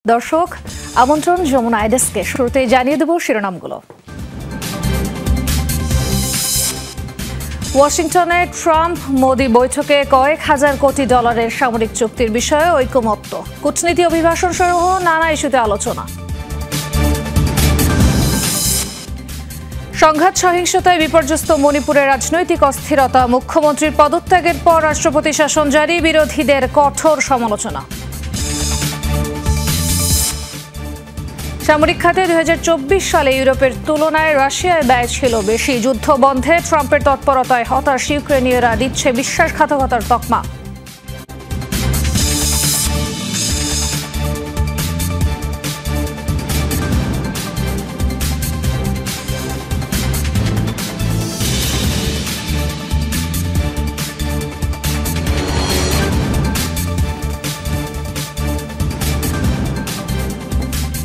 দর্শক আমন্ত্রণ যমুনা আইডেস্কে শুরুতেই জানিয়ে দেব শিরোনামগুলো। ওয়াশিংটনে ট্রাম্প মোদি বৈঠকে কয়েক হাজার কোটি ডলারের সামরিক চুক্তির বিষয়ে ঐকমত্য, কূটনীতি অভিভাষণ সহ নানা ইস্যুতে আলোচনা। সংঘাত সহিংসতায় বিপর্যস্ত মণিপুরের রাজনৈতিক অস্থিরতা, মুখ্যমন্ত্রীর পদত্যাগের পর রাষ্ট্রপতি শাসন জারি, বিরোধীদের কঠোর সমালোচনা। সামরিক খাতে 2024 সালে ইউরোপের তুলনায় রাশিয়ায় ব্যয় ছিল বেশি, যুদ্ধ বন্ধে ট্রাম্পের তৎপরতায় হতাশ ইউক্রেনীয়রা, দিচ্ছে বিশ্বাসঘাতকতার তকমা।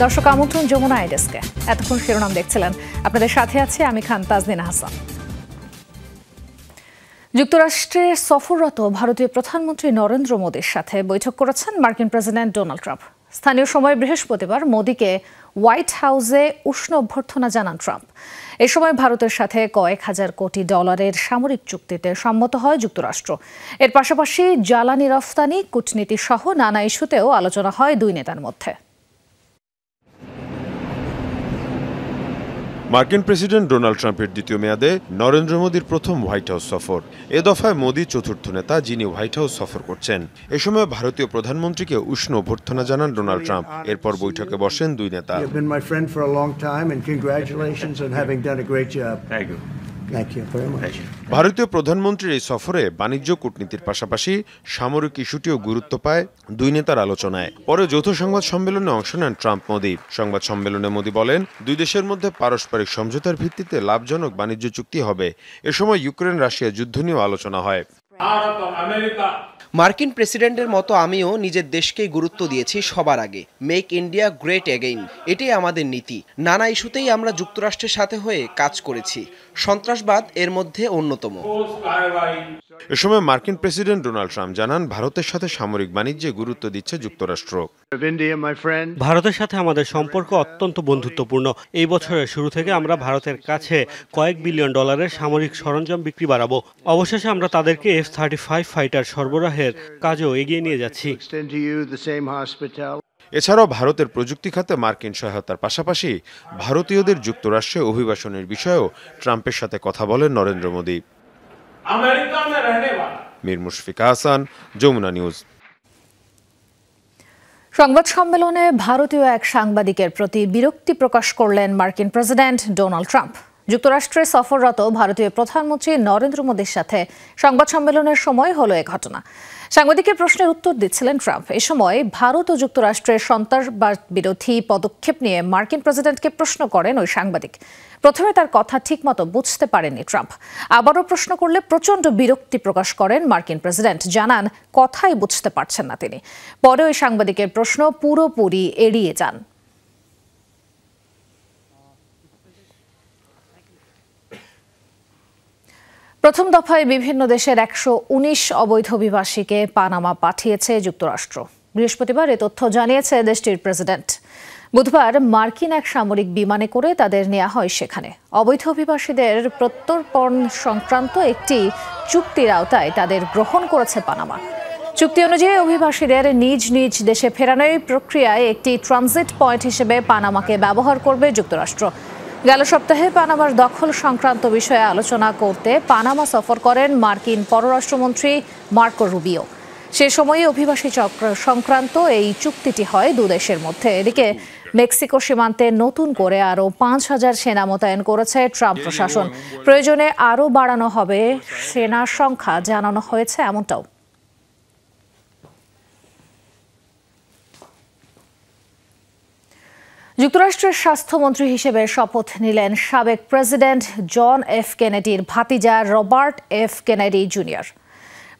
দর্শক আমন্ত্রণ যমুনা আইডেস্কে। এতক্ষণ শিরোনাম দেখছিলেন, আপনাদের সাথে আছি আমি খান তাজনিন হাসান। যুক্তরাষ্ট্রে সফররত ভারতীয় প্রধানমন্ত্রী নরেন্দ্র মোদীর সাথে বৈঠক করেছেন মার্কিন প্রেসিডেন্ট ডোনাল্ড ট্রাম্প। স্থানীয় সময় বৃহস্পতিবার মোদীকে হোয়াইট হাউসে উষ্ণ অভ্যর্থনা জানান ট্রাম্প। এ সময় ভারতের সাথে কয়েক হাজার কোটি ডলারের সামরিক চুক্তিতে সম্মত হয় যুক্তরাষ্ট্র। এর পাশাপাশি জ্বালানি রফতানি, কূটনীতি সহ নানা ইস্যুতেও আলোচনা হয় দুই নেতার মধ্যে। মার্কিন প্রেসিডেন্ট ডোনাল্ড ট্রাম্পের দ্বিতীয় মেয়াদে নরেন্দ্র মোদীর প্রথম হোয়াইট হাউস সফর। এ দফায় মোদী চতুর্থ নেতা যিনি হোয়াইট হাউস সফর করছেন। এ সময় ভারতীয় প্রধানমন্ত্রীকে উষ্ণ অভ্যর্থনা জানান ডোনাল্ড ট্রাম্প। এরপর বৈঠকে বসেন দুই নেতা। ভারতীয় প্রধানমন্ত্রীর এই সফরে বাণিজ্য কূটনীতির পাশাপাশি সামরিক ইস্যুটিও গুরুত্ব পায় দুই নেতার আলোচনায়। পরে যৌথ সংবাদ সম্মেলনে অংশ নেন ট্রাম্প মোদী। সংবাদ সম্মেলনে মোদী বলেন, দুই দেশের মধ্যে পারস্পরিক সমঝোতার ভিত্তিতে লাভজনক বাণিজ্য চুক্তি হবে। এ সময় ইউক্রেন রাশিয়া যুদ্ধ নিয়েও আলোচনা হয়। মার্কিন প্রেসিডেন্টের মতো আমিও নিজের দেশকেই গুরুত্ব দিয়েছি সবার আগে। মেক ইন্ডিয়া গ্রেট এগেইন, এটাই আমাদের নীতি। নানা ইস্যুতেই আমরা যুক্তরাষ্ট্রের সাথে হয়ে কাজ করেছি, সন্ত্রাসবাদ এর মধ্যে অন্যতম। এ সময় মার্কিন প্রেসিডেন্ট ডোনাল্ড ট্রাম্প জানান, ভারতের সাথে সামরিক বাণিজ্যে গুরুত্ব দিচ্ছে যুক্তরাষ্ট্র। ভারতের সাথে আমাদের সম্পর্ক অত্যন্ত বন্ধুত্বপূর্ণ। এই বছরের শুরু থেকে আমরা ভারতের কাছে কয়েক বিলিয়ন ডলারের সামরিক সরঞ্জাম বিক্রি বাড়াবো। অবশেষে আমরা তাদেরকে F-35 ফাইটার সরবরাহের কাজও এগিয়ে নিয়ে যাচ্ছি। এছাড়াও ভারতের প্রযুক্তি খাতে মার্কিন সহায়তার পাশাপাশি ভারতীয়দের যুক্তরাষ্ট্রে অভিবাসনের বিষয়েও ট্রাম্পের সাথে কথা বলেন নরেন্দ্র মোদী। মীর মুশফিকা হাসান, যমুনা নিউজ। সংবাদ সম্মেলনে ভারতীয় এক সাংবাদিকের প্রতি বিরক্তি প্রকাশ করলেন মার্কিন প্রেসিডেন্ট ডোনাল্ড ট্রাম্প। যুক্তরাষ্ট্রে সফররত ভারতীয় প্রধানমন্ত্রী নরেন্দ্র মোদীর সাথে সংবাদ সম্মেলনের সময় হলো এ ঘটনা। সাংবাদিকের প্রশ্নের উত্তর দিচ্ছিলেন ট্রাম্প। এ সময় ভারত ও যুক্তরাষ্ট্রের সন্ত্রাসবাদ বিরোধী পদক্ষেপ নিয়ে মার্কিন প্রেসিডেন্টকে প্রশ্ন করেন ওই সাংবাদিক। প্রথমে তার কথা ঠিকমতো বুঝতে পারেননি ট্রাম্প। আবারও প্রশ্ন করলে প্রচণ্ড বিরক্তি প্রকাশ করেন মার্কিন প্রেসিডেন্ট, জানান কথাই বুঝতে পারছেন না তিনি। পরে ওই সাংবাদিকের প্রশ্ন পুরোপুরি এড়িয়ে যান। প্রথম দফায় বিভিন্ন দেশের 119 অবৈধ অভিবাসীকে পানামা পাঠিয়েছে যুক্তরাষ্ট্র। বৃহস্পতিবার এ তথ্য জানিয়েছে দেশটির প্রেসিডেন্ট। বুধবার মার্কিন এক সামরিক বিমানে করে তাদের নেওয়া হয় সেখানে। অবৈধ অভিবাসীদের প্রত্যর্পণ সংক্রান্ত একটি চুক্তির আওতায় তাদের গ্রহণ করেছে পানামা। চুক্তি অনুযায়ী অভিবাসীদের নিজ নিজ দেশে ফেরানোর প্রক্রিয়ায় একটি ট্রানজিট পয়েন্ট হিসেবে পানামাকে ব্যবহার করবে যুক্তরাষ্ট্র। গেল সপ্তাহে পানামার দখল সংক্রান্ত বিষয়ে আলোচনা করতে পানামা সফর করেন মার্কিন পররাষ্ট্রমন্ত্রী মার্কো রুবিও। সে সময়ে অভিবাসী চক্র সংক্রান্ত এই চুক্তিটি হয় দুদেশের মধ্যে। এদিকে মেক্সিকো সীমান্তে নতুন করে আরও 5,000 সেনা মোতায়েন করেছে ট্রাম্প প্রশাসন। প্রয়োজনে আরও বাড়ানো হবে সেনার সংখ্যা, জানানো হয়েছে এমনটাও। যুক্তরাষ্ট্রের স্বাস্থ্যমন্ত্রী হিসেবে শপথ নিলেন সাবেক প্রেসিডেন্ট জন এফ কেনেডির ভাতিজা রবার্ট এফ কেনেডি জুনিয়র।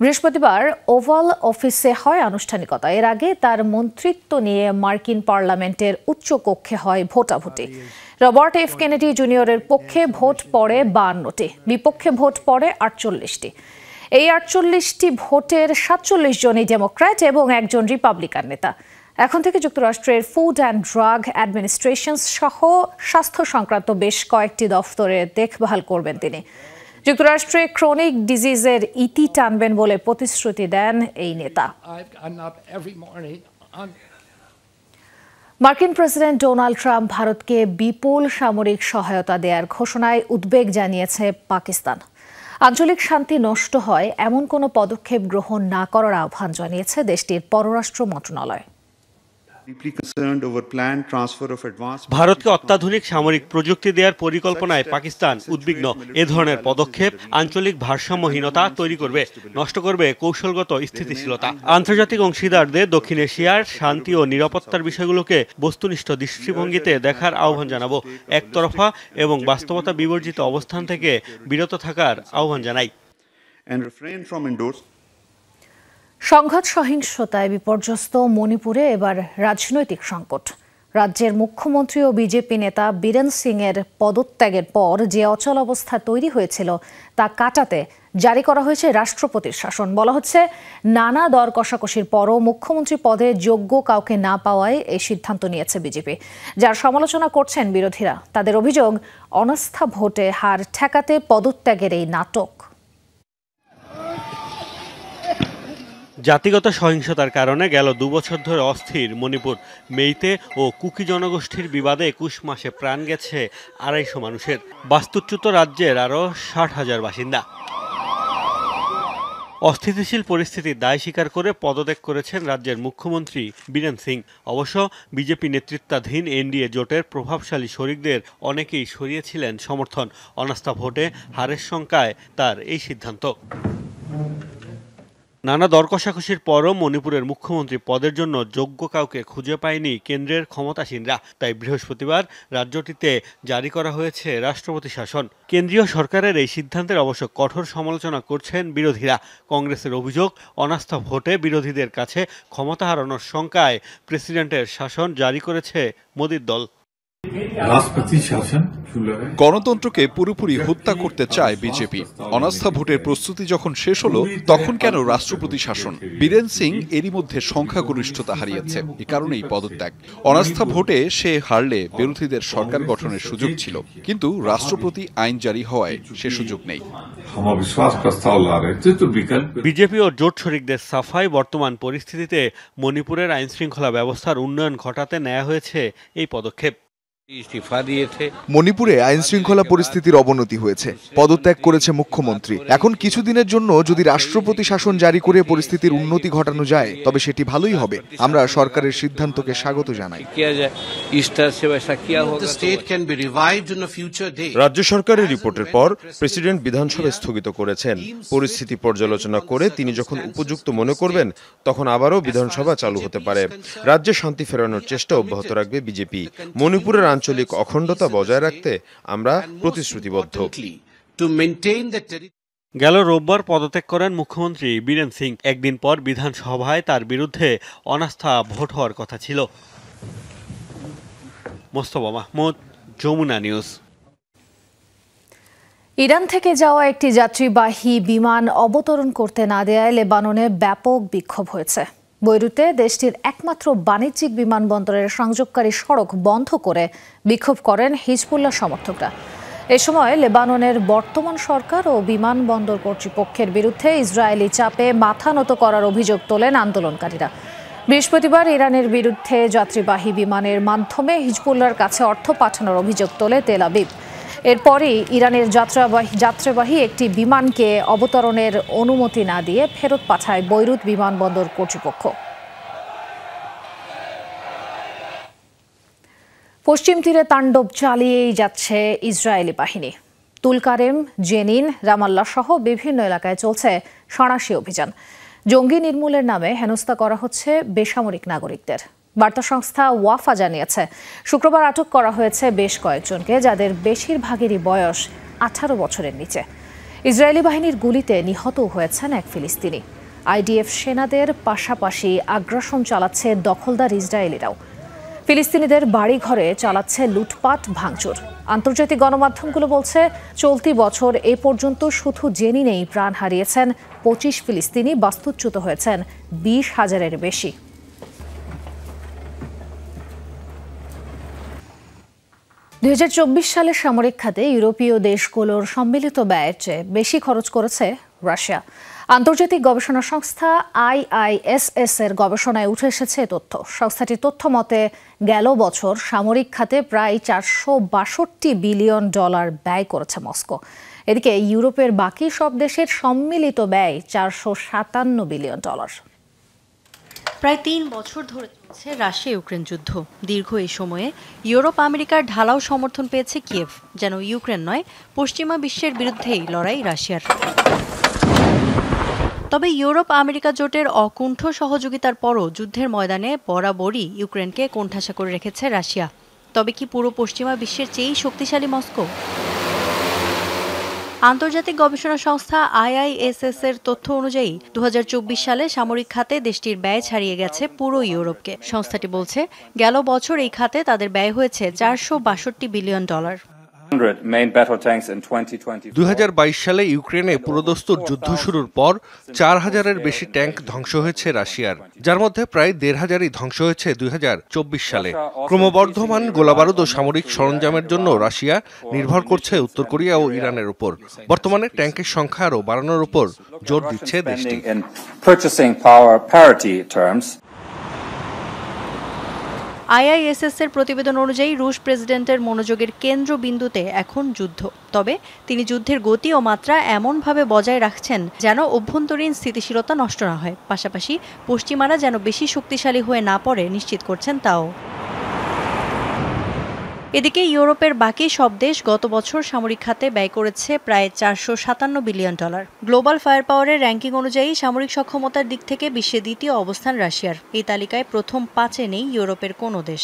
বৃহস্পতিবার ওভাল অফিসে হয় আনুষ্ঠানিকতা। এর আগে তার মন্ত্রিত্ব নিয়ে মার্কিন পার্লামেন্টের উচ্চ কক্ষে হয় ভোটাভুটি। রবার্ট এফ কেনেডি জুনিয়রের পক্ষে ভোট পড়ে 52টি, বিপক্ষে ভোট পড়ে 48টি। এই 48টি ভোটের 47 জনই ডেমোক্র্যাট এবং একজন রিপাবলিকান নেতা। এখন থেকে যুক্তরাষ্ট্রের ফুড অ্যান্ড ড্রাগ অ্যাডমিনিস্ট্রেশন সহ স্বাস্থ্য সংক্রান্ত বেশ কয়েকটি দফতরে দেখভাল করবেন তিনি। যুক্তরাষ্ট্রে ক্রনিক ডিজিজের ইতি টানবেন বলে প্রতিশ্রুতি দেন এই নেতা। মার্কিন প্রেসিডেন্ট ডোনাল্ড ট্রাম্প ভারতকে বিপুল সামরিক সহায়তা দেওয়ার ঘোষণায় উদ্বেগ জানিয়েছে পাকিস্তান। আঞ্চলিক শান্তি নষ্ট হয় এমন কোনো পদক্ষেপ গ্রহণ না করার আহ্বান জানিয়েছে দেশটির পররাষ্ট্র মন্ত্রণালয়। ভারতকে অত্যাধুনিক সামরিক প্রযুক্তি দেওয়ার পরিকল্পনায় পাকিস্তান উদ্বিগ্ন। এ ধরনের পদক্ষেপ আঞ্চলিক ভারসাম্যহীনতা তৈরি করবে, নষ্ট করবে কৌশলগত স্থিতিশীলতা। আন্তর্জাতিক অংশীদারদের দক্ষিণ এশিয়ার শান্তি ও নিরাপত্তার বিষয়গুলোকে বস্তুনিষ্ঠ দৃষ্টিভঙ্গিতে দেখার আহ্বান জানাবো। একতরফা এবং বাস্তবতা বিবর্জিত অবস্থান থেকে বিরত থাকার আহ্বান জানাই। সংঘাত সহিংসতায় বিপর্যস্ত মণিপুরে এবার রাজনৈতিক সংকট। রাজ্যের মুখ্যমন্ত্রী ও বিজেপি নেতা বীরেন সিং এর পদত্যাগের পর যে অচল অবস্থা তৈরি হয়েছিল তা কাটাতে জারি করা হয়েছে রাষ্ট্রপতির শাসন। বলা হচ্ছে, নানা দর কষাকষির পরও মুখ্যমন্ত্রী পদে যোগ্য কাউকে না পাওয়ায় এই সিদ্ধান্ত নিয়েছে বিজেপি, যার সমালোচনা করছেন বিরোধীরা। তাদের অভিযোগ, অনাস্থা ভোটে হার ঠেকাতে পদত্যাগের এই নাটক। জাতিগত সহিংসতার কারণে গেল 2 বছর ধরে অস্থির মণিপুর। মেইতে ও কুকি জনগোষ্ঠীর বিবাদে 21 মাসে প্রাণ গেছে 250 মানুষের। বাস্তুচ্যুত রাজ্যের আরও 60,000 বাসিন্দা। অস্থিতিশীল পরিস্থিতির দায় স্বীকার করে পদত্যাগ করেছেন রাজ্যের মুখ্যমন্ত্রী বীরেন সিং। অবশ্য বিজেপি নেতৃত্বাধীন এনডিএ জোটের প্রভাবশালী শরিকদের অনেকেই সরিয়েছিলেন সমর্থন। অনাস্থা ভোটে হারের শঙ্কায় তার এই সিদ্ধান্ত। নানা দর কষাকষির পরও মণিপুরের মুখ্যমন্ত্রী পদের জন্য যোগ্য কাউকে খুঁজে পায়নি কেন্দ্রের ক্ষমতাসীনরা। তাই বৃহস্পতিবার রাজ্যটিতে জারি করা হয়েছে রাষ্ট্রপতি শাসন। কেন্দ্রীয় সরকারের এই সিদ্ধান্তের অবশ্য কঠোর সমালোচনা করছেন বিরোধীরা। কংগ্রেসের অভিযোগ, অনাস্থা ভোটে বিরোধীদের কাছে ক্ষমতা হারানোর শঙ্কায় প্রেসিডেন্টের শাসন জারি করেছে মোদির দল। গণতন্ত্রকে পুরোপুরি হত্যা করতে চায় বিজেপি। অনাস্থা ভোটের প্রস্তুতি যখন শেষ হলো, তখন কেন রাষ্ট্রপতি শাসন? বীরেন সিং এরই মধ্যে সংখ্যাগরিষ্ঠতা হারিয়েছে, এ কারণেই পদত্যাগ। অনাস্থা ভোটে সে হারলে বিরোধীদের সরকার গঠনের সুযোগ ছিল, কিন্তু রাষ্ট্রপতি আইন জারি হওয়ায় সে সুযোগ নেই। বিজেপি ও জোট শরিকদের সাফাই, বর্তমান পরিস্থিতিতে মণিপুরের আইন শৃঙ্খলা ব্যবস্থার উন্নয়ন ঘটাতে নেওয়া হয়েছে এই পদক্ষেপ। মণিপুরে আইন শৃঙ্খলা পরিস্থিতির অবনতি হয়েছে, পদত্যাগ করেছে মুখ্যমন্ত্রী। এখন কিছুদিনের জন্য যদি রাষ্ট্রপতি শাসন জারি করে পরিস্থিতির উন্নতি ঘটানো যায়, তবে সেটি ভালোই হবে। আমরা সরকারের সিদ্ধান্তকে স্বাগত জানাই। রাজ্য সরকারের রিপোর্টের পর প্রেসিডেন্ট বিধানসভা স্থগিত করেছেন। পরিস্থিতি পর্যালোচনা করে তিনি যখন উপযুক্ত মনে করবেন, তখন আবারও বিধানসভা চালু হতে পারে। রাজ্যে শান্তি ফেরানোর চেষ্টা অব্যাহত রাখবে বিজেপি। মণিপুরের আঞ্চলিক অখণ্ডতা বজায় রাখতে আমরা প্রতিশ্রুতিবদ্ধ। গেল রোববার পদত্যাগ করেন মুখ্যমন্ত্রী বীরেন সিং। একদিন পর বিধানসভায় তার বিরুদ্ধে অনাস্থা ভোট হওয়ার কথা ছিল। মোস্তফা মাহমুদ, যমুনা নিউজ। ইরান থেকে যাওয়া একটি যাত্রীবাহী বিমান অবতরণ করতে না দেয়ায় লেবাননে ব্যাপক বিক্ষোভ হয়েছে। বৈরুতে দেশটির একমাত্র বাণিজ্যিক বিমানবন্দরের সংযোগকারী সড়ক বন্ধ করে বিক্ষোভ করেন হিজবুল্লাহ সমর্থকরা। এ সময় লেবাননের বর্তমান সরকার ও বিমানবন্দর কর্তৃপক্ষের বিরুদ্ধে ইসরায়েলি চাপে মাথা নত করার অভিযোগ তোলেন আন্দোলনকারীরা। বৃহস্পতিবার ইরানের বিরুদ্ধে যাত্রীবাহী বিমানের মাধ্যমে হিজবুল্লাহর কাছে অর্থ পাঠানোর অভিযোগ তোলে তেল আবিব। এরপরই ইরানের যাত্রীবাহী একটি বিমানকে অবতরণের অনুমতি না দিয়ে ফেরত পাঠায় বৈরুত বিমানবন্দর কর্তৃপক্ষ। পশ্চিম তীরে তাণ্ডব চালিয়েই যাচ্ছে ইসরায়েলি বাহিনী। তুলকারেম, জেনিন, রামাল্লাহ সহ বিভিন্ন এলাকায় চলছে সন্ত্রাসী অভিযান। জঙ্গি নির্মূলের নামে হেনস্থা করা হচ্ছে বেসামরিক নাগরিকদের। বার্তা সংস্থা ওয়াফা জানিয়েছে, শুক্রবার আটক করা হয়েছে বেশ কয়েকজনকে, যাদের বেশিরভাগেরই বয়স 18 বছরের নিচে। ইসরায়েলি বাহিনীর গুলিতে নিহত হয়েছেন এক ফিলিস্তিনি। আইডিএফ সেনাদের পাশাপাশি আগ্রাসন চালাচ্ছে দখলদার ইসরায়েলিরাও। ফিলিস্তিনিদের বাড়িঘরে চালাচ্ছে লুটপাট, ভাঙচুর। আন্তর্জাতিক গণমাধ্যমগুলো বলছে, চলতি বছর এ পর্যন্ত শুধু জেনিনেই প্রাণ হারিয়েছেন 25 ফিলিস্তিনি, বাস্তুচ্যুত হয়েছেন 20,000-এর বেশি। 2024 সালের সামরিক খাতে ইউরোপীয় দেশগুলোর সম্মিলিত ব্যয়ের চেয়ে বেশি খরচ করেছে রাশিয়া। আন্তর্জাতিক গবেষণা সংস্থা IISS এর গবেষণায় উঠে এসেছে তথ্য। সংস্থাটির তথ্য মতে গেল বছর সামরিক খাতে প্রায় $462 বিলিয়ন ব্যয় করেছে মস্কো। এদিকে ইউরোপের বাকি সব দেশের সম্মিলিত ব্যয় $457 বিলিয়ন। প্রায় 3 বছর ধরে চলছে রাশিয়া ইউক্রেন যুদ্ধ। দীর্ঘ এই সময়ে ইউরোপ আমেরিকার ঢালাও সমর্থন পেয়েছে কিয়েভ। যেন ইউক্রেন নয়, পশ্চিমা বিশ্বের বিরুদ্ধেই লড়াই রাশিয়ার। তবে ইউরোপ আমেরিকা জোটের অকুণ্ঠ সহযোগিতার পরও যুদ্ধের ময়দানে বরাবরই ইউক্রেনকে কোণঠাসা করে রেখেছে রাশিয়া। তবে কি পুরো পশ্চিমা বিশ্বের চেয়েই শক্তিশালী মস্কো? আন্তর্জাতিক গবেষণা সংস্থা IISS এর তথ্য অনুযায়ী 2024 সালে সামরিক খাতে দেশটির ব্যয় ছাড়িয়ে গেছে পুরো ইউরোপকে। সংস্থাটি বলছে গেল বছর এই খাতে তাদের ব্যয় হয়েছে $462 বিলিয়ন। 2022 সালে ইউক্রেনে পুরোদস্তুর যুদ্ধ শুরুর পর 4000-এর বেশি ট্যাঙ্ক ধ্বংস হয়েছে রাশিয়ার, যার মধ্যে প্রায় 1500-ই ধ্বংস হয়েছে 2024 সালে। ক্রমবর্ধমান গোলাবারুদ ও সামরিক সরঞ্জামের জন্য রাশিয়া নির্ভর করছে উত্তর কোরিয়া ও ইরানের উপর। বর্তমানে ট্যাঙ্কের সংখ্যা আরও বাড়ানোর উপর জোর দিচ্ছে দেশটি। IISS এর প্রতিবেদন অনুযায়ী রুশ প্রেসিডেন্টের মনোযোগের কেন্দ্রবিন্দুতে এখন যুদ্ধ। তবে তিনি যুদ্ধের গতি ও মাত্রা এমনভাবে বজায় রাখছেন যেন অভ্যন্তরীণ স্থিতিশীলতা নষ্ট না হয়। পাশাপাশি পশ্চিমারা যেন বেশি শক্তিশালী হয়ে না পড়ে নিশ্চিত করছেন তাও। এদিকে ইউরোপের বাকি সব দেশ গত বছর সামরিক খাতে ব্যয় করেছে প্রায় $457 বিলিয়ন। গ্লোবাল ফায়ার পাওয়ারের র্যাঙ্কিং অনুযায়ী সামরিক সক্ষমতার দিক থেকে বিশ্বে দ্বিতীয় অবস্থান রাশিয়ার। এই তালিকায় প্রথম 5-এ নেই ইউরোপের কোনো দেশ।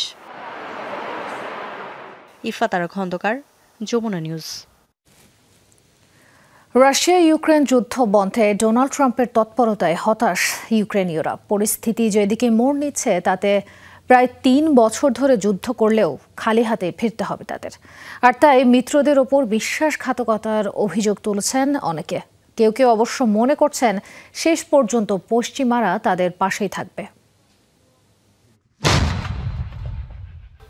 Ifatara Khandakar, Jamuna news. Russia Ukraine যুদ্ধ বন্ধে ডোনাল্ড ট্রাম্পের তৎপরতায় হতাশ ইউক্রেনীয়রা। পরিস্থিতি যেদিকে মোড় নিচ্ছে তাতে প্রায় 3 বছর ধরে যুদ্ধ করলেও খালি হাতে ফিরতে হবে তাদের। আর তাই মিত্রদের ওপর বিশ্বাসঘাতকতার অভিযোগ তুলছেন অনেকে। কেউ কেউ অবশ্য মনে করছেন শেষ পর্যন্ত পশ্চিমারা তাদের পাশেই থাকবে।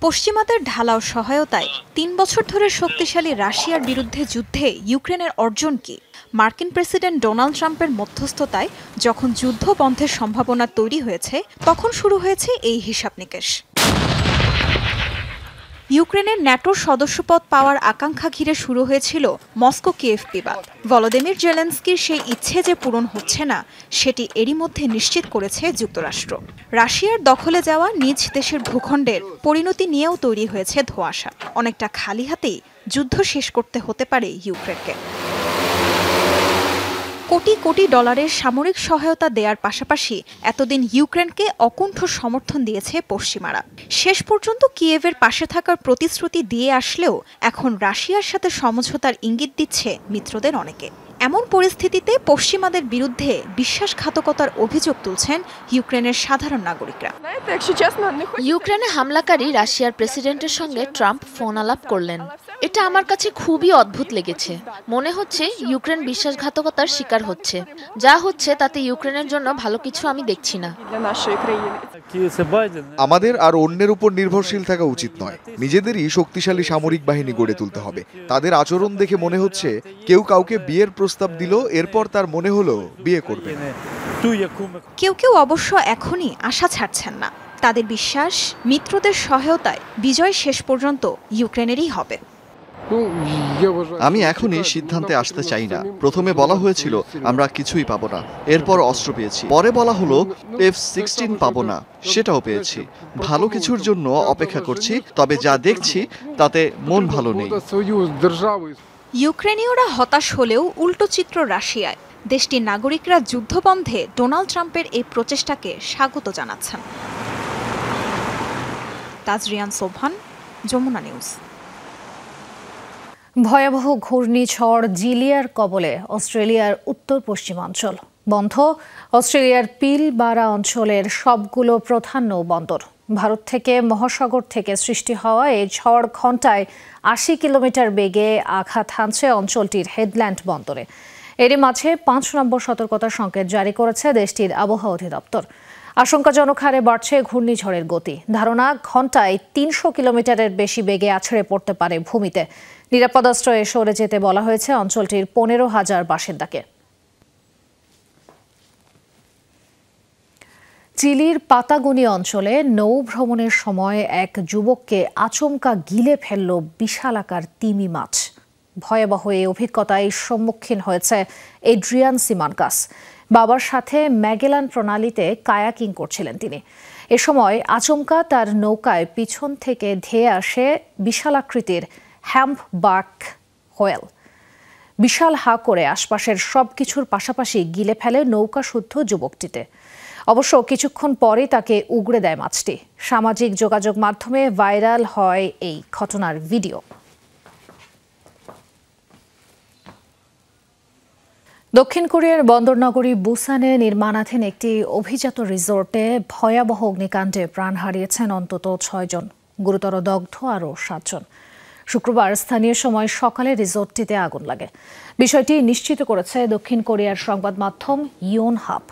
পশ্চিমাদের ঢালাও সহায়তায় 3 বছর ধরে শক্তিশালী রাশিয়ার বিরুদ্ধে যুদ্ধে ইউক্রেনের অর্জন কি? মার্কিন প্রেসিডেন্ট ডোনাল্ড ট্রাম্পের মধ্যস্থতায় যখন যুদ্ধ বন্ধের সম্ভাবনা তৈরি হয়েছে, তখন শুরু হয়েছে এই হিসাব নিকেশ। ইউক্রেনের ন্যাটোর সদস্যপদ পাওয়ার আকাঙ্ক্ষা ঘিরে শুরু হয়েছিল মস্কো কিয়েভ বিবাদ। ভলোদিমির জেলেনস্কির সেই ইচ্ছে যে পূরণ হচ্ছে না, সেটি এরই মধ্যে নিশ্চিত করেছে যুক্তরাষ্ট্র। রাশিয়ার দখলে যাওয়া নিজ দেশের ভূখণ্ডের পরিণতি নিয়েও তৈরি হয়েছে ধোঁয়াশা। অনেকটা খালি হাতেই যুদ্ধ শেষ করতে হতে পারে ইউক্রেনকে। কোটি কোটি ডলারের সামরিক সহায়তা দেওয়ার পাশাপাশি এতদিন ইউক্রেনকে অকুণ্ঠ সমর্থন দিয়েছে পশ্চিমারা। শেষ পর্যন্ত কিয়েভের পাশে থাকার প্রতিশ্রুতি দিয়ে আসলেও এখন রাশিয়ার সাথে সমঝোতার ইঙ্গিত দিচ্ছে মিত্রদের অনেকে। এমন পরিস্থিতিতে পশ্চিমাদের বিরুদ্ধে বিশ্বাসঘাতকতার অভিযোগ তুলছেন ইউক্রেনের সাধারণ নাগরিকরা। ইউক্রেনে হামলাকারী রাশিয়ার প্রেসিডেন্টের সঙ্গে ট্রাম্প ফোন আলাপ করলেন। এটা আমার কাছে খুবই অদ্ভুত লেগেছে। মনে হচ্ছে ইউক্রেন বিশ্বাসঘাতকতার শিকার হচ্ছে। যা হচ্ছে তাতে ইউক্রেনের জন্য ভালো কিছু আমি দেখছি না। আমাদের আর অন্যের উপর নির্ভরশীল থাকা উচিত নয়। নিজেদেরই শক্তিশালী সামরিক বাহিনী গড়ে তুলতে হবে। তাদের আচরণ দেখে মনে হচ্ছে কেউ কাউকে বিয়ের প্রস্তাব দিল, এরপর তার মনে হলো বিয়ে করবে। কেউ কেউ অবশ্য এখনই আশা ছাড়ছেন না। তাদের বিশ্বাস, মিত্রদের সহায়তায় বিজয় শেষ পর্যন্ত ইউক্রেনেরই হবে। আমি এখনই সিদ্ধান্তে আসতে চাই না। প্রথমে বলা হয়েছিল আমরা কিছুই পাবো না, এরপর অস্ত্র পেয়েছি। পরে বলা হলো F-16 পাবো না, সেটাও পেয়েছি। ভালো কিছুর জন্য অপেক্ষা করছি, তবে যা দেখছি তাতে মন ভালো নেই। ইউক্রেনীয়রা হতাশ হলেও উল্টো চিত্র রাশিয়ায়। দেশটির নাগরিকরা যুদ্ধবন্ধে ডোনাল্ড ট্রাম্পের এই প্রচেষ্টাকে স্বাগত জানাচ্ছেন। তাজরিয়ান সোবহান, যমুনা নিউজ। ভয়াবহ ঘূর্ণিঝড় জিলিয়ার কবলে অস্ট্রেলিয়ার উত্তর পশ্চিমাঞ্চল। বন্ধ অস্ট্রেলিয়ার পিলবারা অঞ্চলের সবগুলো প্রধান নৌবন্দর। ভারত থেকে মহাসাগর থেকে সৃষ্টি হওয়া এই ঝড় ঘন্টায় 80 কিলোমিটার বেগে আঘাত হানছে অঞ্চলটির হেডল্যান্ড বন্দরে। এরই মাঝে 5 নম্বর সতর্কতা সংকেত জারি করেছে দেশটির আবহাওয়া অধিদপ্তর। আশঙ্কাজনক হারে বাড়ছে ঘূর্ণিঝড়ের গতি। ধারণা ঘন্টায় ৩০০ কিলোমিটারের বেশি বেগে আছড়ে পড়তে পারে ভূমিতে। নিরাপদাশ্রয়ে সরে যেতে বলা হয়েছে অঞ্চলটির ১৫,০০০ বাসিন্দাকে। চিলির পাতাগোনি অঞ্চলে নৌ ভ্রমণের সময় এক যুবককে আচমকা গিলে ফেলল বিশালাকার তিমি মাছ। ভয়াবহ এই অভিজ্ঞতায় সম্মুখীন হয়েছে এড্রিয়ান সিমানকাস। বাবার সাথে ম্যাগেলান প্রণালীতে কায়াকিং করছিলেন তিনি। এ সময় আচমকা তার নৌকায় পিছন থেকে ধেয়ে আসে বিশালাকৃতির হ্যাম্পবাক হোয়েল। বিশাল হা করে আশপাশের সবকিছুর পাশাপাশি গিলে ফেলে নৌকা শুদ্ধ যুবকটিতে। অবশ্য কিছুক্ষণ পরে তাকে উগড়ে দেয় মাছটি। সামাজিক যোগাযোগ মাধ্যমে ভাইরাল হয় এই ঘটনার ভিডিও। দক্ষিণ কোরিয়ার বন্দরনগরী বুসানে নির্মাণাধীন একটি অভিজাত রিসোর্টে ভয়াবহ অগ্নিকাণ্ডে প্রাণ হারিয়েছেন অন্তত ৬ জন, গুরুতর দগ্ধ আরও ৭ জন। শুক্রবার স্থানীয় সময় সকালে রিসোর্টটিতে আগুন লাগে। বিষয়টি নিশ্চিত করেছে দক্ষিণ কোরিয়ার সংবাদ মাধ্যম ইয়োনহাপ।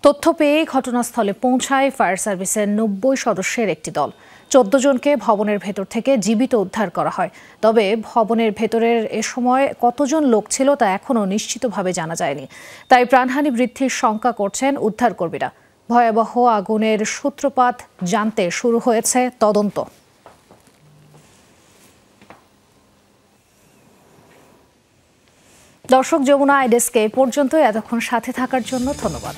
তথ্য পেয়ে ঘটনাস্থলে পৌঁছায় ফায়ার সার্ভিসের ৯০ সদস্যের একটি দল। ১৪ জনকে ভবনের ভেতর থেকে জীবিত উদ্ধার করা হয়। তবে ভবনের ভেতরের এ সময় কতজন লোক ছিল তা এখনও নিশ্চিতভাবে জানা যায়নি। তাই প্রাণহানি বৃদ্ধির শঙ্কা করছেন উদ্ধারকর্মীরা। ভয়াবহ আগুনের সূত্রপাত জানতে শুরু হয়েছে তদন্ত। দর্শক, যমুনা আই ডেস্কে পর্যন্ত এতক্ষণ সাথে থাকার জন্য ধন্যবাদ।